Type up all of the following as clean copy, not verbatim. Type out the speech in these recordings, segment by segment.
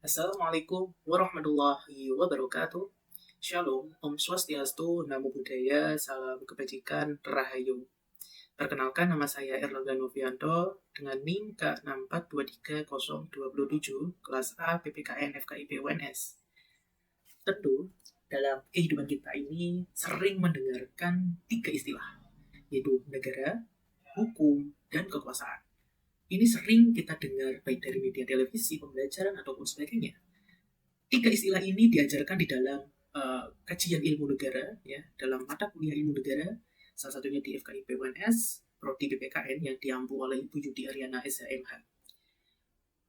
Assalamualaikum warahmatullahi wabarakatuh. Shalom, Om Swastiastu, Namo Buddhaya, Salam Kebajikan, Rahayu. Perkenalkan, nama saya Erlangga Novianto dengan NIM K6423027, kelas A PPKN FKIP UNS. Tentu, dalam kehidupan kita ini sering mendengarkan 3 istilah, yaitu negara, hukum, dan kekuasaan. Ini sering kita dengar baik dari media televisi, pembelajaran, ataupun sebagainya. 3 istilah ini diajarkan di dalam kajian ilmu negara, ya, dalam mata kuliah ilmu negara, salah satunya di FKIP UNS, Prodi PPKN yang diampu oleh Ibu Yudi Ariana SHMH.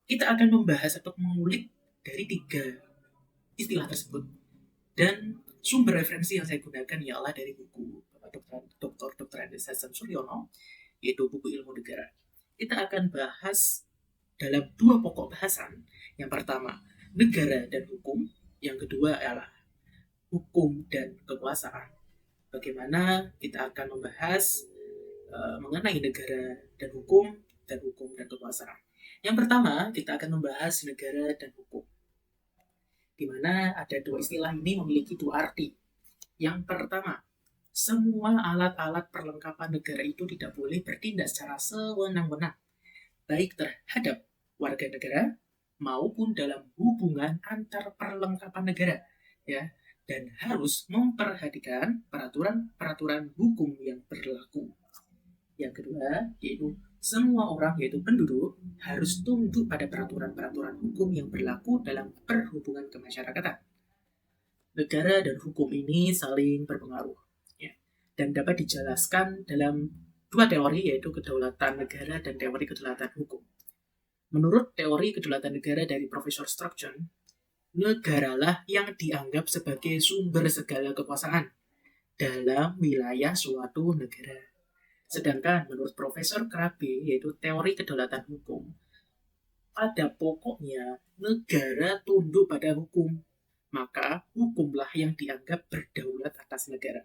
Kita akan membahas atau mengulik dari 3 istilah tersebut. Dan sumber referensi yang saya gunakan ialah dari buku Dr. Andes Hasan Suryono, yaitu buku ilmu negara. Kita akan bahas dalam 2 pokok bahasan. Yang pertama, negara dan hukum. Yang kedua adalah hukum dan kekuasaan. Bagaimana kita akan membahas mengenai negara dan hukum dan kekuasaan. Yang pertama, kita akan membahas negara dan hukum, di mana ada 2 istilah ini memiliki 2 arti. Yang pertama, semua alat-alat perlengkapan negara itu tidak boleh bertindak secara sewenang-wenang, baik terhadap warga negara maupun dalam hubungan antar perlengkapan negara, ya, dan harus memperhatikan peraturan-peraturan hukum yang berlaku. Yang kedua, yaitu semua orang, yaitu penduduk, harus tunduk pada peraturan-peraturan hukum yang berlaku dalam perhubungan kemasyarakatan. Negara dan hukum ini saling berpengaruh, ya, dan dapat dijelaskan dalam 2 teori, yaitu kedaulatan negara dan teori kedaulatan hukum. Menurut teori kedaulatan negara dari Profesor Strachan, negaralah yang dianggap sebagai sumber segala kekuasaan dalam wilayah suatu negara. Sedangkan menurut Profesor Krabe, yaitu teori kedaulatan hukum, pada pokoknya negara tunduk pada hukum, maka hukumlah yang dianggap berdaulat atas negara.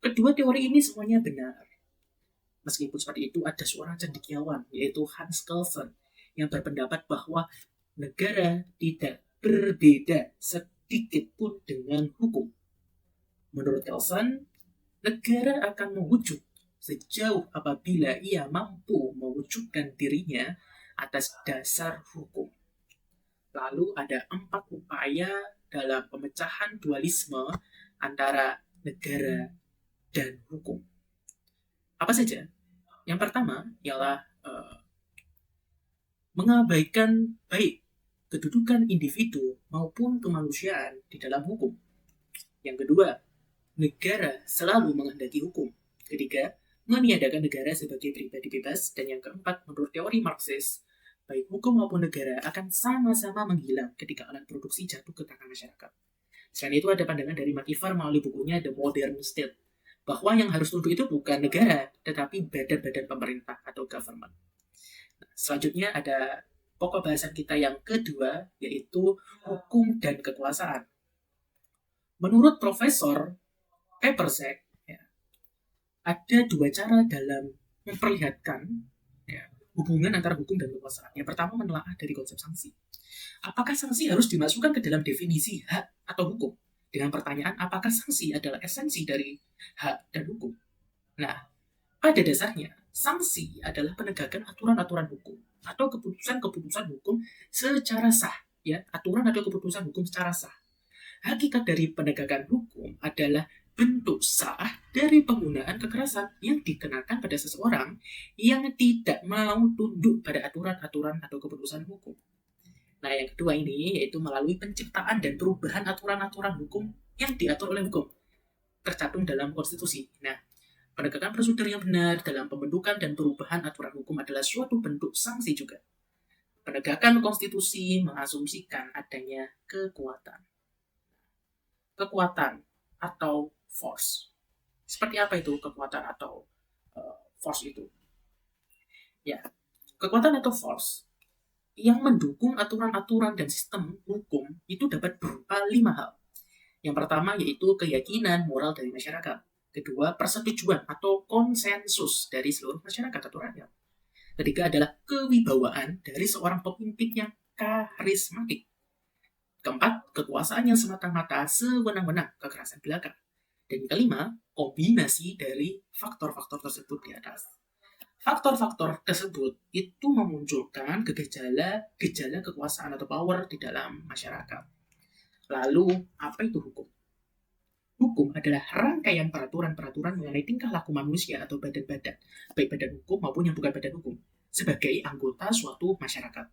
Kedua teori ini semuanya benar. Meskipun seperti itu, ada seorang cendekiawan, yaitu Hans Kelsen, yang berpendapat bahwa negara tidak berbeda sedikit pun dengan hukum. Menurut Kelsen, negara akan mewujud sejauh apabila ia mampu mewujudkan dirinya atas dasar hukum. Lalu ada 4 upaya dalam pemecahan dualisme antara negara dan hukum. Apa saja? Yang pertama ialah mengabaikan baik kedudukan individu maupun kemanusiaan di dalam hukum. Yang kedua, negara selalu menghendaki hukum. Ketiga, meniadakan negara sebagai pribadi bebas. Dan yang keempat, menurut teori Marxis, baik hukum maupun negara akan sama-sama menghilang ketika alat produksi jatuh ke tangan masyarakat. Selain itu, ada pandangan dari Makivar melalui bukunya The Modern State, bahwa yang harus tunduk itu bukan negara, tetapi badan-badan pemerintah atau government. Selanjutnya ada pokok bahasan kita yang kedua, yaitu hukum dan kekuasaan. Menurut Profesor Paperzak, ya, ada 2 cara dalam memperlihatkan, ya, hubungan antara hukum dan kekuasaan. Yang pertama, menelaah dari konsep sanksi. Apakah sanksi harus dimasukkan ke dalam definisi hak atau hukum? Dengan pertanyaan, apakah sanksi adalah esensi dari hak dan hukum? Nah, pada dasarnya, sanksi adalah penegakan aturan-aturan hukum atau keputusan-keputusan hukum secara sah, ya, aturan atau keputusan hukum secara sah. Hakikat dari penegakan hukum adalah bentuk sah dari penggunaan kekerasan yang dikenakan pada seseorang yang tidak mau tunduk pada aturan-aturan atau keputusan hukum. Nah, yang kedua ini yaitu melalui penciptaan dan perubahan aturan-aturan hukum yang diatur oleh hukum, tercantum dalam konstitusi. Nah, penegakan prosedur yang benar dalam pembentukan dan perubahan aturan hukum adalah suatu bentuk sanksi juga. Penegakan konstitusi mengasumsikan adanya kekuatan. Kekuatan atau force. Seperti apa itu kekuatan atau force itu? Ya, kekuatan atau force yang mendukung aturan-aturan dan sistem hukum itu dapat berupa 5 hal. Yang pertama yaitu keyakinan moral dari masyarakat. Kedua, persetujuan atau konsensus dari seluruh masyarakat atau rakyat. Ketiga adalah kewibawaan dari seorang pemimpin yang karismatik. Keempat, kekuasaan yang semata-mata sewenang-wenang, kekerasan belaka. Dan yang kelima, kombinasi dari faktor-faktor tersebut di atas. Faktor-faktor tersebut itu memunculkan gejala kekuasaan atau power di dalam masyarakat. Lalu, apa itu hukum? Hukum adalah rangkaian peraturan-peraturan mengenai tingkah laku manusia atau badan-badan, baik badan hukum maupun yang bukan badan hukum, sebagai anggota suatu masyarakat.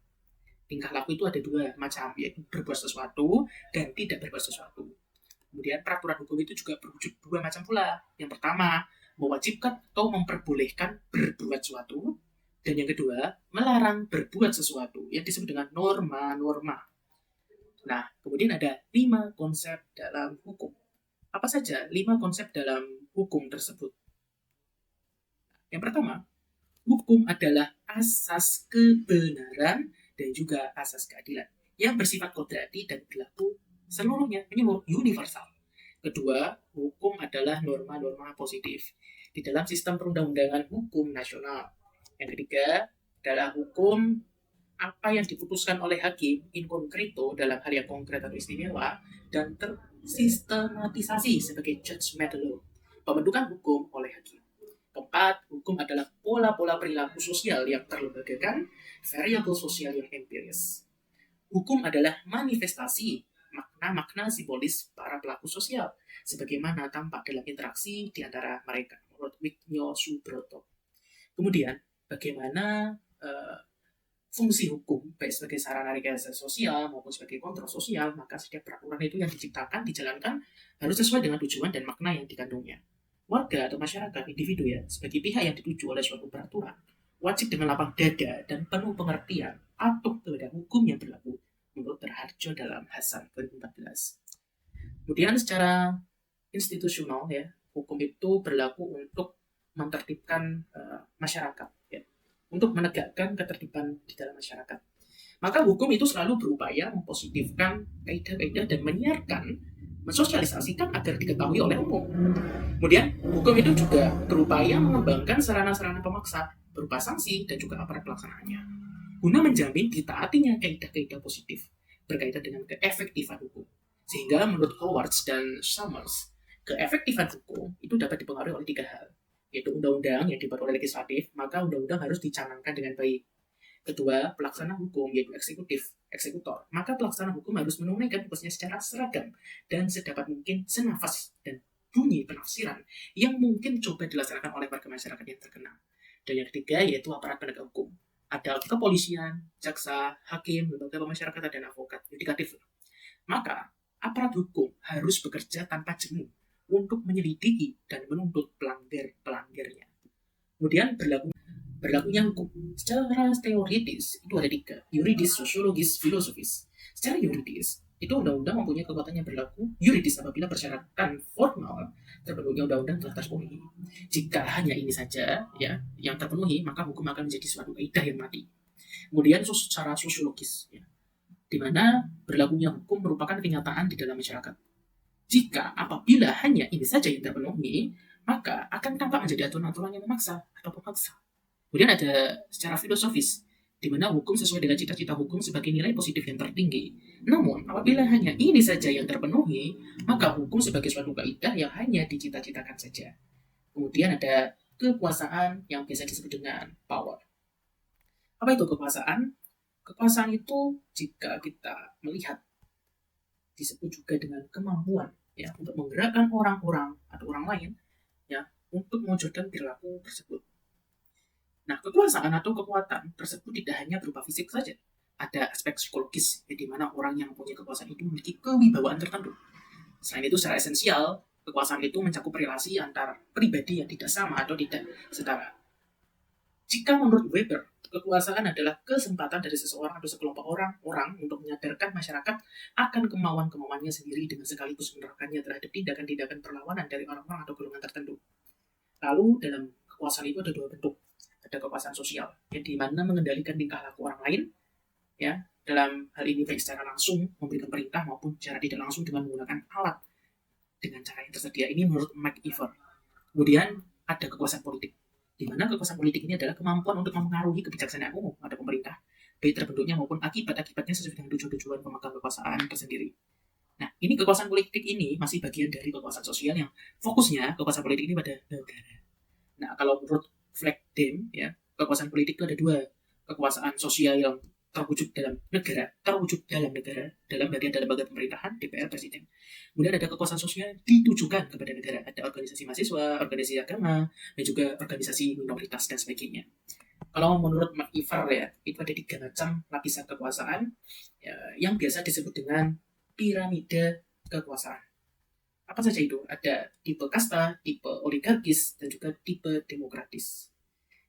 Tingkah laku itu ada dua macam, yaitu berbuat sesuatu dan tidak berbuat sesuatu. Kemudian peraturan hukum itu juga berwujud dua macam pula. Yang pertama, mewajibkan atau memperbolehkan berbuat sesuatu. Dan yang kedua, melarang berbuat sesuatu yang disebut dengan norma-norma. Nah, kemudian ada 5 konsep dalam hukum. Apa saja 5 konsep dalam hukum tersebut? Yang pertama, hukum adalah asas kebenaran dan juga asas keadilan yang bersifat kodrati dan berlaku seluruhnya, menyeluruh, universal. Kedua, hukum adalah norma-norma positif di dalam sistem perundang-undangan hukum nasional. Yang ketiga adalah hukum apa yang diputuskan oleh hakim in concreto dalam hal yang konkret atau istimewa dan tersistematisasi sebagai judgment law, pembentukan hukum oleh hakim. Keempat, hukum adalah pola-pola perilaku sosial yang terlembagakan, variabel sosial yang empiris. Hukum adalah manifestasi makna-makna simbolis para pelaku sosial, sebagaimana tampak dalam interaksi di antara mereka, menurut Wignio Subroto. Kemudian, bagaimana fungsi hukum, baik sebagai sarana rekayasa sosial maupun sebagai kontrol sosial, maka setiap peraturan itu yang diciptakan, dijalankan, harus sesuai dengan tujuan dan makna yang dikandungnya. Warga atau masyarakat, individu ya, sebagai pihak yang dituju oleh suatu peraturan, wajib dengan lapang dada dan penuh pengertian patuh kepada hukum yang berlaku, menurut Terharjo dalam Hasan 2014. Kemudian secara institusional ya, hukum itu berlaku untuk menertibkan masyarakat ya, untuk menegakkan ketertiban di dalam masyarakat. Maka hukum itu selalu berupaya mempositifkan kaidah-kaidah dan menyiarkan, mensosialisasikan agar diketahui oleh umum. Kemudian hukum itu juga berupaya mengembangkan sarana-sarana pemaksa berupa sanksi dan juga aparat pelaksanaannya, guna menjamin ditaatinya kaidah-kaidah positif berkaitan dengan keefektifan hukum. Sehingga menurut Howard dan Summers, keefektifan hukum itu dapat dipengaruhi oleh 3 hal, yaitu undang-undang yang dibuat oleh legislatif, maka undang-undang harus dicanangkan dengan baik. Kedua, pelaksana hukum, yaitu eksekutor, maka pelaksana hukum harus menunaikan tugasnya secara seragam dan sedapat mungkin senafas dan bunyi penafsiran yang mungkin coba dilaksanakan oleh warga masyarakat yang terkena. Dan yang ketiga, yaitu aparat penegak hukum. Ada kepolisian, jaksa, hakim, lembaga pemasyarakatan, dan advokat, yudikatif. Maka, aparat hukum harus bekerja tanpa jemu untuk menyelidiki dan menuntut pelanggar-pelanggarnya. Kemudian berlakunya hukum secara teoritis itu ada 3, yuridis, sosiologis, filosofis. Secara yuridis, itu undang-undang mempunyai kekuatan yang berlaku yuridis apabila persyaratan formal terpenuhi undang-undang telah terpenuhi. Jika hanya ini saja ya yang terpenuhi, maka hukum akan menjadi suatu kaidah yang mati. Kemudian secara sosiologis ya, di mana berlakunya hukum merupakan kenyataan di dalam masyarakat. Jika apabila hanya ini saja yang terpenuhi, maka akan tampak menjadi aturan-aturan yang memaksa atau pemaksa. Kemudian ada secara filosofis, di mana hukum sesuai dengan cita-cita hukum sebagai nilai positif yang tertinggi. Namun, apabila hanya ini saja yang terpenuhi, maka hukum sebagai suatu kaidah yang hanya dicita-citakan saja. Kemudian ada kekuasaan yang biasa disebut dengan power. Apa itu kekuasaan? Kekuasaan itu jika kita melihat disebut juga dengan kemampuan ya untuk menggerakkan orang-orang atau orang lain ya untuk mewujudkan perilaku tersebut. Nah, kekuasaan atau kekuatan tersebut tidak hanya berupa fisik saja. Ada aspek psikologis, di mana orang yang mempunyai kekuasaan itu memiliki kewibawaan tertentu. Selain itu, secara esensial, kekuasaan itu mencakup relasi antar pribadi yang tidak sama atau tidak setara. Jika menurut Weber, kekuasaan adalah kesempatan dari seseorang atau sekelompok orang untuk menyadarkan masyarakat akan kemauan-kemauannya sendiri dengan sekaligus menerapkannya terhadap tindakan-tindakan perlawanan dari orang-orang atau golongan tertentu. Lalu, dalam kekuasaan itu ada 2 bentuk. Ada kekuasaan sosial yang dimana mengendalikan tingkah laku orang lain ya dalam hal ini baik secara langsung memberikan perintah maupun secara tidak langsung dengan menggunakan alat dengan cara yang tersedia. Ini menurut McIver. Kemudian ada kekuasaan politik di mana kekuasaan politik ini adalah kemampuan untuk mempengaruhi kebijaksanaan umum atau pemerintah baik terbentuknya maupun akibat-akibatnya sesuai dengan tujuan-tujuan pemegang kekuasaan tersendiri. Nah, ini kekuasaan politik ini masih bagian dari kekuasaan sosial yang fokusnya kekuasaan politik ini pada negara. Nah, kalau menurut Fleckdem, ya, kekuasaan politik itu ada dua, kekuasaan sosial yang terwujud dalam negara, dalam bagian dalam lembaga pemerintahan, DPR, Presiden. Kemudian ada kekuasaan sosial yang ditujukan kepada negara, ada organisasi mahasiswa, organisasi agama, dan juga organisasi minoritas dan sebagainya. Kalau menurut McIver ya, itu ada 3 macam lapisan kekuasaan ya, yang biasa disebut dengan piramida kekuasaan. Apa saja itu? Ada tipe kasta, tipe oligarkis, dan juga tipe demokratis.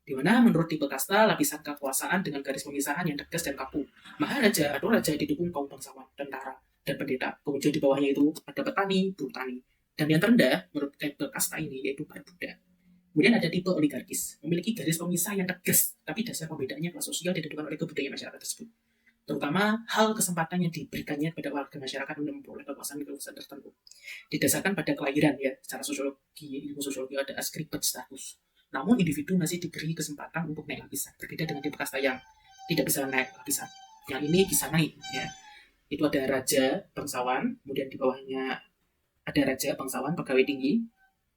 Di mana menurut tipe kasta, lapisan kekuasaan dengan garis pemisahan yang tegas dan kaku. Maharaja atau raja didukung kaum bangsawan, tentara, dan pendeta. Kemudian di bawahnya itu ada petani, buruh tani. Dan yang terendah menurut tipe kasta ini yaitu para buddha. Kemudian ada tipe oligarkis, memiliki garis pemisah yang tegas, tapi dasar pembedaannya kelas sosial ditentukan oleh kebudayaan masyarakat tersebut. Terutama hal kesempatan yang diberikannya kepada warga masyarakat untuk memperoleh kekuasaan tertentu. Didasarkan pada kelahiran ya, secara sosiologi, ilmu sosiologi ada ascripted status. Namun individu masih diberi kesempatan untuk naik lapisan, berbeda dengan tipe kasta yang tidak bisa naik lapisan. Yang ini bisa naik ya. Itu ada raja, bangsawan, kemudian di bawahnya ada raja, bangsawan, pegawai tinggi,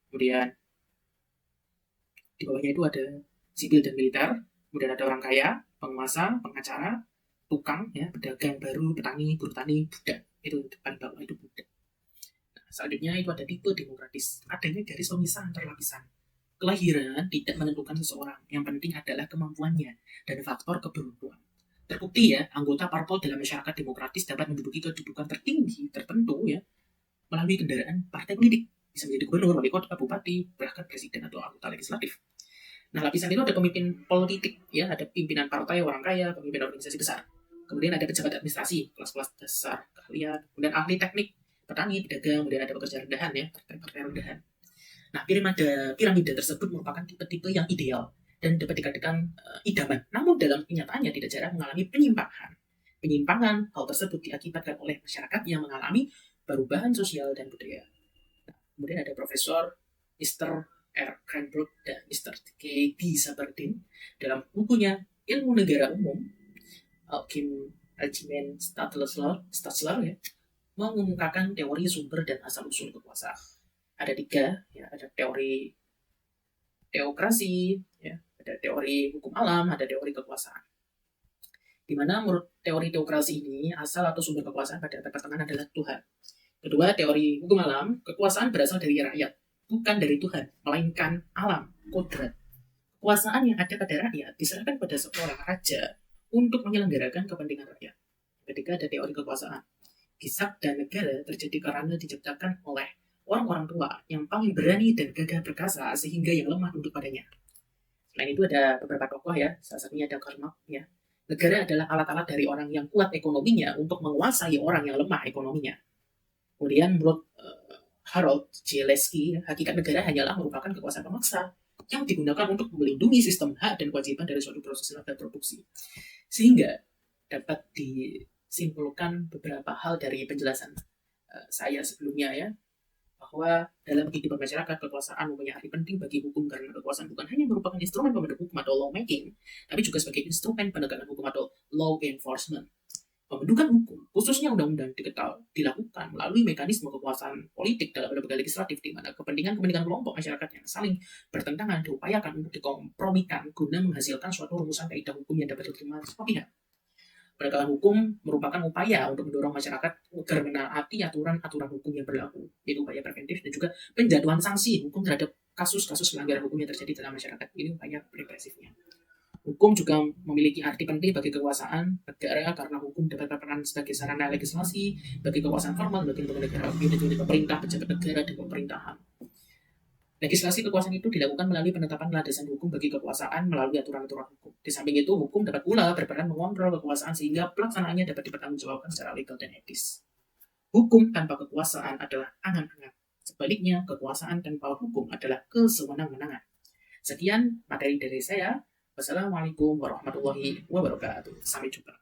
kemudian di bawahnya itu ada sipil dan militer, kemudian ada orang kaya, penguasa, pengacara, tukang, ya, pedagang baru, petani, buruh tani, budak. Itu paling bawah itu budak. Nah, selanjutnya itu ada tipe demokratis. Adanya garis pemisah antar lapisan. Kelahiran tidak menentukan seseorang. Yang penting adalah kemampuannya dan faktor keberuntungan. Terbukti ya, anggota parpol dalam masyarakat demokratis dapat menduduki kedudukan tertinggi tertentu ya melalui kendaraan partai politik. Bisa menjadi gubernur, wali kota, bupati, bahkan presiden atau anggota legislatif. Nah, lapisan itu ada pemimpin politik, ya, ada pimpinan partai, orang kaya, pemimpin organisasi besar. Kemudian ada pejabat administrasi, kelas-kelas dasar, keahlian, kemudian ahli teknik, petani, pedagang, kemudian ada pekerja rendahan, ya, partai-partai rendahan. Nah, piramida tersebut merupakan tipe-tipe yang ideal dan dapat dikatakan idaman. Namun dalam kenyataannya tidak jarang mengalami penyimpangan. Penyimpangan hal tersebut diakibatkan oleh masyarakat yang mengalami perubahan sosial dan budaya. Kemudian ada Profesor Mr. R. Cranbrook dan Mr. K. B. Sabardin dalam bukunya Ilmu Negara Umum, Alkim Regimen Statzler ya, mengungkapkan teori sumber dan asal-usul kekuasaan. Ada 3, ya, ada teori teokrasi, ya, ada teori hukum alam, ada teori kekuasaan. Di mana menurut teori teokrasi ini, asal atau sumber kekuasaan pada abad pertengahan adalah Tuhan. Kedua, teori hukum alam, kekuasaan berasal dari rakyat, bukan dari Tuhan, melainkan alam, kodrat. Kekuasaan yang ada pada rakyat diserahkan pada seorang raja untuk menyelenggarakan kepentingan rakyat. Ketika ada teori kekuasaan, kisah dan negara terjadi karena diciptakan oleh orang-orang tua yang paling berani dan gagah perkasa sehingga yang lemah tunduk padanya. Selain itu ada beberapa tokoh ya, salah satunya ada Karl Marx ya. Negara adalah alat-alat dari orang yang kuat ekonominya untuk menguasai orang yang lemah ekonominya. Kemudian menurut Harold J. Lesky, hakikat negara hanyalah merupakan kekuasaan pemaksa yang digunakan untuk melindungi sistem hak dan kewajiban dari suatu proses dan produksi. Sehingga dapat disimpulkan beberapa hal dari penjelasan saya sebelumnya ya, bahwa dalam kehidupan masyarakat kekuasaan mempunyai arti penting bagi hukum karena kekuasaan bukan hanya merupakan instrumen pembentuk hukum atau lawmaking, tapi juga sebagai instrumen penegakan hukum atau law enforcement. Pembentukan hukum, khususnya undang-undang, dilakukan melalui mekanisme kekuasaan politik dalam lembaga legislatif di mana kepentingan kelompok masyarakat yang saling bertentangan diupayakan untuk dikompromikan guna menghasilkan suatu rumusan kaidah hukum yang dapat diterima semua pihak. Penegakan hukum merupakan upaya untuk mendorong masyarakat agar menaati aturan-aturan hukum yang berlaku, yaitu upaya preventif dan juga penjatuhan sanksi hukum terhadap kasus-kasus pelanggaran hukum yang terjadi dalam masyarakat. Ini upaya represifnya. Hukum juga memiliki arti penting bagi kekuasaan negara karena hukum dapat berperan sebagai sarana legislasi bagi kekuasaan formal, bagi lembaga negara, unit pemerintah, pejabat negara, dan pemerintahan. Legislasi kekuasaan itu dilakukan melalui penetapan landasan hukum bagi kekuasaan melalui aturan-aturan hukum. Di samping itu, hukum dapat pula berperan mengontrol kekuasaan sehingga pelaksanaannya dapat dipertanggungjawabkan secara legal dan etis. Hukum tanpa kekuasaan adalah angan-angan. Sebaliknya, kekuasaan tanpa hukum adalah kesewenang-wenangan. Sekian materi dari saya. Wassalamualaikum warahmatullahi wabarakatuh. Sampai jumpa.